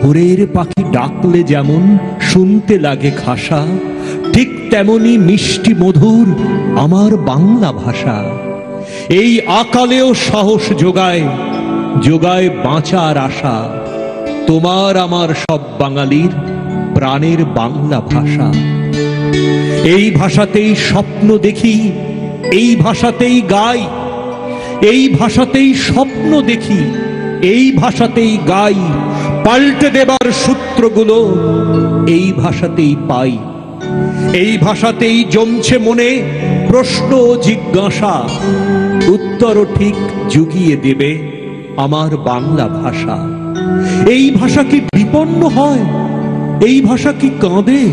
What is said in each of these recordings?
ভোরের পাখি ডাকলে যেমন শুনতে লাগে খাসা, ঠিক তেমনি মিষ্টি মধুর আমার বাংলা ভাষা। এই আকালেও সাহস যোগায়, যোগায় বাঁচার আশা। তোমার আমার সব বাঙালির প্রাণের বাংলা ভাষা। এই ভাষাতেই স্বপ্ন দেখি, এই ভাষাতেই গাই, এই ভাষাতেই স্বপ্ন দেখি, এই ভাষাতেই গাই। পাল্টে দেবার সূত্রগুলো এই ভাষাতেই পাই। এই ভাষাতেই জমছে মনে প্রশ্ন ও জিজ্ঞাসা, উত্তরও ঠিক জুগিয়ে দেবে আমার বাংলা ভাষা। এই ভাষা কি বিপন্ন হয়? এই ভাষা কি কাঁদে?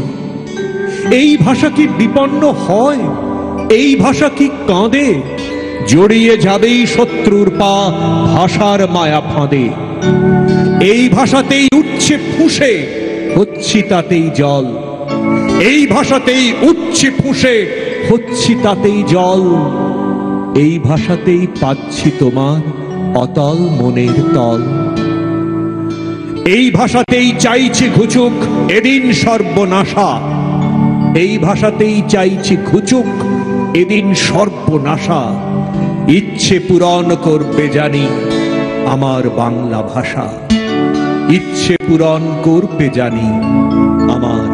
এই ভাষা কি বিপন্ন হয়? এই ভাষা কি কাঁদে? জড়িয়ে যাবেই শত্রুর পা ভাষার মায়া ফাঁদে। এই ভাষাতেই উঠছে ফুঁসে, হচ্ছি তাতেই জল। এই ভাষাতেই উঠছে ফুঁসে, হচ্ছি তাতেই জল। এই ভাষাতেই পাচ্ছি তোমার অতল মনের তল। এই ভাষাতেই চাইছি ঘুচুক এদিন সর্বনাশা। এই ভাষাতেই চাইছি ঘুচুক এদিন সর্বনাশা। ইচ্ছে পূরণ করবে জানি আমার বাংলা ভাষা। ইচ্ছে পূরণ করবে জানি আমার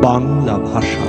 বাংলা ভাষা।